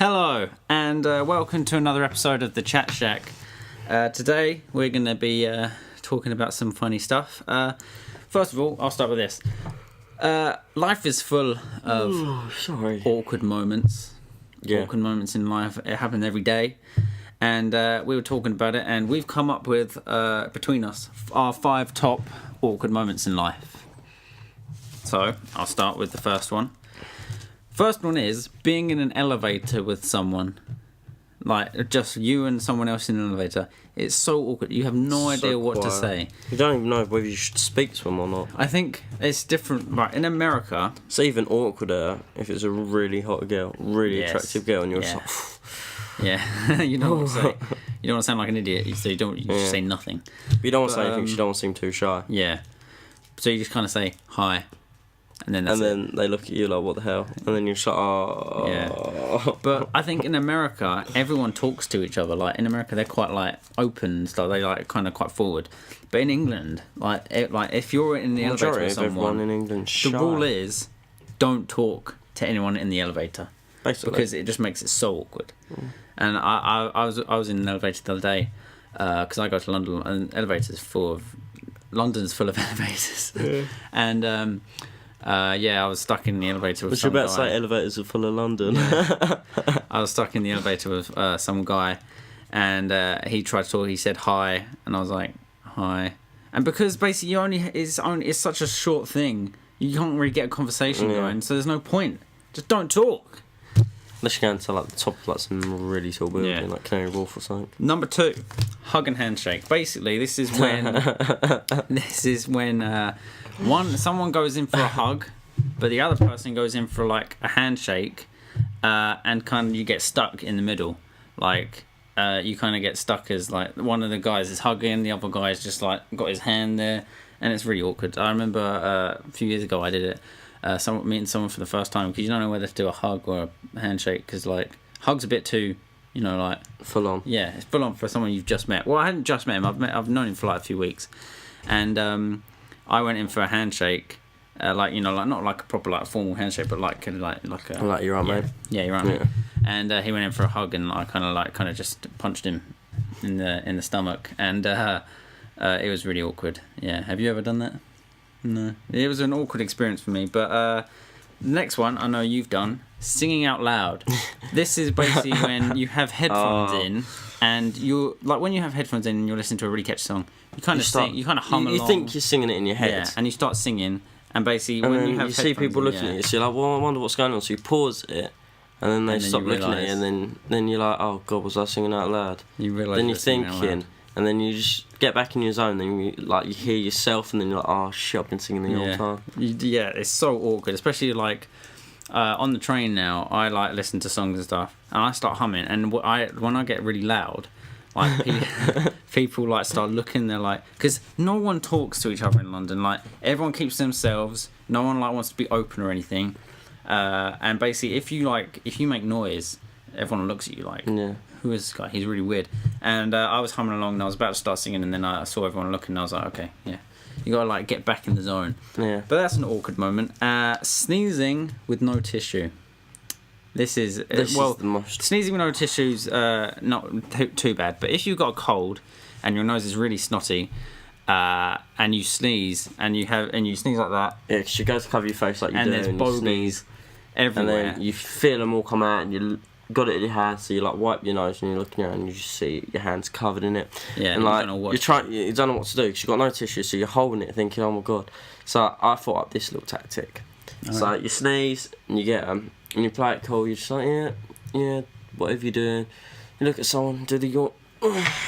Hello, and welcome to another episode of the Chat Shack. Today, we're going to be talking about some funny stuff. First of all, I'll start with this. Life is full of awkward moments. Yeah. Awkward moments in life. It happens every day. And we were talking about it, and we've come up with, between us, our 5 top awkward moments in life. So, I'll start with the first one. First one is being in an elevator with someone, like just you and someone else in an elevator. It's so awkward. You have no idea what to say. You don't even know whether you should speak to them or not. I think it's different. Right, in America, It's even awkwarder if it's a really hot girl, really Yes. attractive girl, and you're Yeah. just yeah, you don't want to say. You don't want to sound like an idiot, so you don't. You just say nothing. but you don't want to say But, anything. You don't want to seem too shy. Yeah, so you just kind of say hi, and then that's And it. then they look at you like, "What the hell?" And then you're just like, "Oh." Yeah. But I think in America, everyone talks to each other. Like in America, they're quite like open and stuff. They like kind of quite forward. But in England, like if you're in the elevator Majority with of everyone someone, in England the shy. rule is don't talk to anyone in the elevator Basically. because it just makes it so awkward. And I was in an elevator the other day because I go to London and London's full of elevators. Yeah. And I was stuck in the elevator with Was you some about to guy. say elevators are full of London? I was stuck in the elevator with some guy, and he tried to talk. He said hi, and I was like, hi. And because basically it's such a short thing, you can't really get a conversation Yeah. going. So there's no point. Just don't talk. Unless you go into like the top of like some really tall building, Yeah. like Canary Wharf or something. Number 2, hug and handshake. Basically, this is when someone goes in for a hug, but the other person goes in for like a handshake, and kind of you get stuck in the middle. Like you kind of get stuck as like one of the guys is hugging, the other guy's just like got his hand there, and it's really awkward. I remember a few years ago I did it. Meeting someone for the first time because you don't know whether to do a hug or a handshake because like hug's a bit too, like Full on. yeah, it's full on for someone you've just met. Well, I hadn't just met him. I've known him for like a few weeks, and I went in for a handshake, like not like a proper like formal handshake, but like a Like you're right, mate. yeah, you're right, Yeah. mate. And he went in for a hug, and I kind of just punched him in the stomach, and it was really awkward. Yeah, have you ever done that? No, it was an awkward experience for me. But the next one I know you've done, singing out loud. This is basically when you have headphones in, and you like when you have headphones in and you're listening to a really catchy song. You kind of sing, you kind of hum along. You think you're singing it in your head. Yeah, and you start singing, and basically And when then you have you see headphones people in, looking at you, so you're like, well, I wonder what's going on. So you pause it, and then they And then stop you looking at you, realise- and then you're like, oh god, was I singing out loud? you realise Then you're you're singing out loud. thinking, and then you just get back in your zone, then you hear yourself, and then you're like, oh shit, I've been singing the whole time. Yeah, it's so awkward, especially like on the train now. I like listen to songs and stuff, and I start humming. And when I get really loud, like people like start looking. They're like, because no one talks to each other in London. Like everyone keeps to themselves. No one like wants to be open or anything. And basically, if you make noise, everyone looks at you like, Yeah. who is this guy? He's really weird. And I was humming along, and I was about to start singing, and then I saw everyone looking, and I was like, okay, yeah. You gotta like get back in the zone. Yeah. But that's an awkward moment. Sneezing with no tissue. This is This is the most. sneezing with no tissues. Not too bad. But if you've got a cold and your nose is really snotty, and you sneeze and you sneeze like that, Yeah, because you go to cover your face like you and do, there's and you bogies sneeze, and everywhere. then you feel them all come out, and you got it in your hand, so you like wipe your nose, and you're looking around, and you just see your hands covered in it. Yeah, and you like don't know what you're to trying, you don't know what to do because you've got no tissue, so you're holding it, thinking, "Oh my god." So I thought up this little tactic. So you sneeze, and you get them, and you play it cool. You're just like, yeah, whatever you're doing. You look at someone, do the yawn,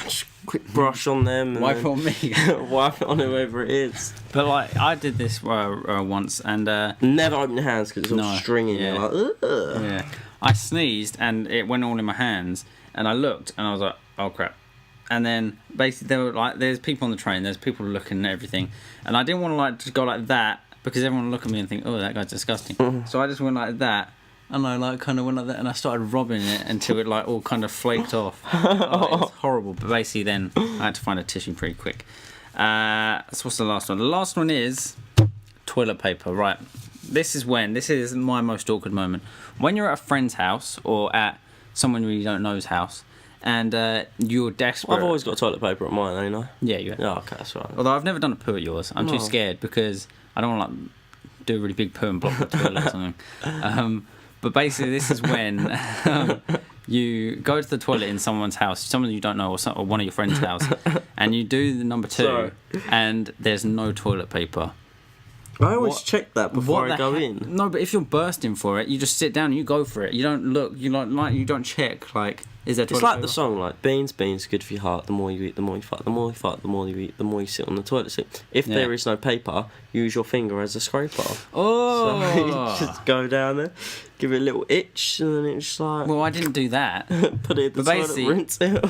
just quick brush on them, and Wipe then on me. wipe it on whoever it is. But like I did this once, and Never open your hands because it's all No, stringy. yeah. You're like, ugh. yeah, I sneezed and it went all in my hands, and I looked and I was like, oh crap. And then basically there were like, there's people on the train, there's people looking at everything, and I didn't want to like just go like that because everyone would look at me and think, oh, that guy's disgusting. So I just went like that, and I like kind of went like that, and I started rubbing it until it like all kind of flaked off. Oh, it was horrible. But basically then I had to find a tissue pretty quick. So what's the last one? The last one is toilet paper. Right. This is my most awkward moment. When you're at a friend's house or at someone you don't know's house, and you're desperate. I've always got toilet paper at mine, ain't I? Yeah, you have. Yeah, okay, that's right. Although I've never done a poo at yours. I'm too No. scared because I don't want to like do a really big poo and block the toilet or something. But basically, this is when you go to the toilet in someone's house, someone you don't know, or one of your friends' house, and you do the number 2, Sorry. and there's no toilet paper. I always What- check that before I the go heck? in. No, but if you're bursting for it, you just sit down and you go for it. You don't look. You like you don't check. Like, is there toilet It's like paper? the song, like, beans, good for your heart. The more you eat, the more you fart. The more you fart, the more you eat, the more you sit on the toilet seat. If Yeah. there is no paper, use your finger as a scraper. Oh. So you just go down there, give it a little itch, and then it's just like, Well, I didn't do that. put it in the but toilet, basically, rinse it.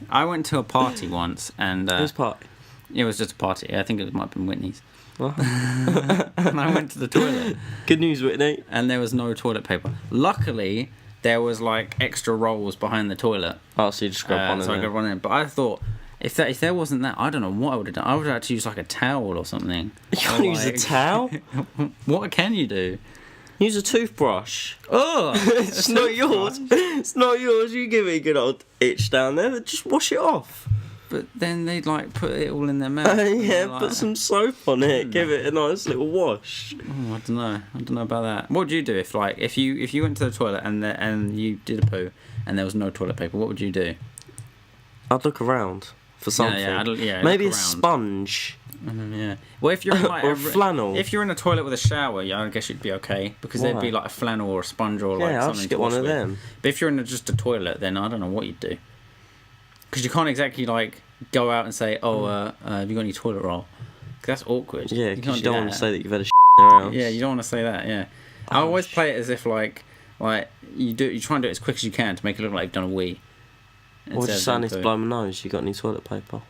I went to a party once, and Whose party? it was just a party. I think it might have been Whitney's. What? And I went to the toilet, Good news, Whitney. and there was no toilet paper. Luckily, there was like extra rolls behind the toilet, Oh, so you just grab one of so I could them. run in. But I thought, if there wasn't that, I don't know what I would have done. I would have had to use like a towel or something. You can't use a Like- towel. What can you do? Use a toothbrush. Oh, It's not yours. It's not yours. You give it a good old itch down there, but just wash it off. But then they'd like put it all in their mouth. Yeah, Like, put some soap on it. Give it a nice little wash. Oh, I don't know. I don't know about that. What would you do if you went to the toilet and you did a poo and there was no toilet paper? What would you do? I'd look around for something. Maybe a look around. sponge Yeah. Well, if you're in like or a flannel. if you're in a toilet with a shower, yeah, I guess you'd be okay because there'd Why? be like a flannel or a sponge or like Yeah, I'll something just to get wash one of with. them. But if you're in just a toilet, then I don't know what you'd do. Because you can't exactly like go out and say, "Oh, have you got any toilet roll?" 'Cause that's awkward. Yeah, because can't you do don't want that. to say that you've had a around. Yeah, you don't want to say that. Yeah, I always play it as if like you try and do it as quick as you can to make it look like you've done a wee. Or instead just of say I doing need to poo. blow my nose. You got any toilet paper?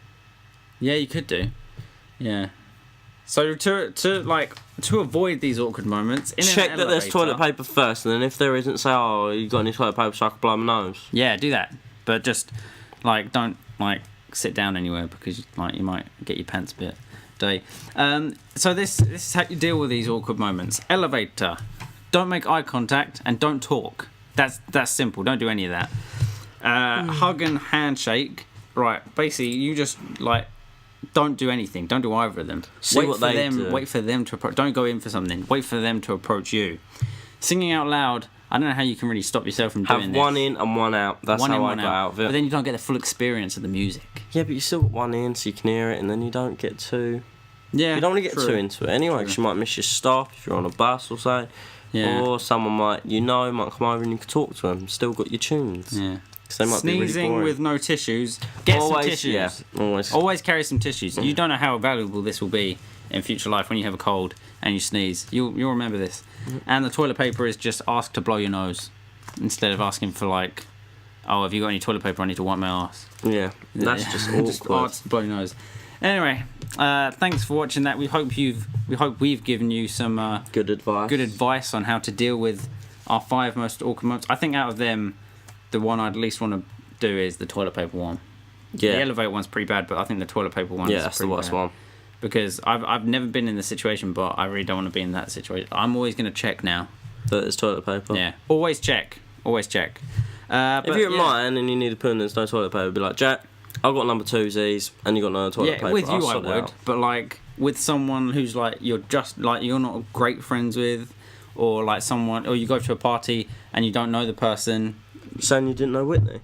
Yeah, you could do. Yeah. So to avoid these awkward moments, in Check an that there's elevator- toilet paper first, and then if there isn't, say, "Oh, you got any toilet paper so I can blow my nose?" Yeah, do that, but just like don't like sit down anywhere because like you might get your pants a bit dirty. So this is how you deal with these awkward moments. Elevator, don't make eye contact and don't talk. That's simple. Don't do any of that. Hug and handshake. Right, basically you just like don't do anything. Don't do either of them. See wait what for they them. do. Wait for them to approach. Don't go in for something. Wait for them to approach you. Singing out loud. I don't know how you can really stop yourself from doing Have this. one in and one out. That's One in, how I one got out of it. But then you don't get the full experience of the music. Yeah, but you still got one in, so you can hear it, and then you don't get too. Yeah, You don't want to get true. too into it anyway, True. because you might miss your stop if you're on a bus or something. Yeah. Or someone might come over and you can talk to them. Still got your tunes. Yeah. 'Cause they might be really Sneezing boring. with no tissues. Get always, some tissues. Yeah, always. Always carry some tissues. You don't know how valuable this will be in future life when you have a cold and you sneeze. You'll remember this. And the toilet paper is just ask to blow your nose instead of asking for like, oh, have you got any toilet paper? I need to wipe my ass. Yeah, that's just awkward. ask to blow your nose. Anyway, thanks for watching that. We hope we've given you some Good advice. good advice on how to deal with our 5 most awkward moments. I think out of them, the one I'd least want to do is the toilet paper one. The Yeah, elevator one's pretty bad, but I think the toilet paper one yeah, is that's the pretty worst bad. one. Because I've never been in the situation, but I really don't want to be in that situation. I'm always going to check now. That there's toilet paper. Yeah, always check. Always check. If But you're at yeah. mine and you need a poo and there's no toilet paper, be like, Jack, I've got number 2s and you got no toilet Yeah, paper. with I'll you I sort it would, out. but like with someone who's like you're not great friends with, or like someone, or you go to a party and you don't know the person. Saying you didn't know Whitney.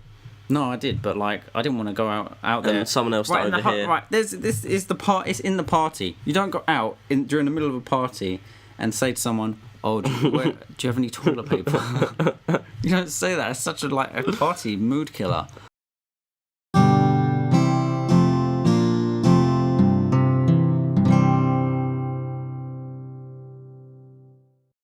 No, I did, but like I didn't want to go out there. And someone else Right, in that the overhear. right. This is the part. It's in the party. You don't go out during the middle of a party and say to someone, "Oh, do you have any toilet paper?" You don't say that. It's such a party mood killer.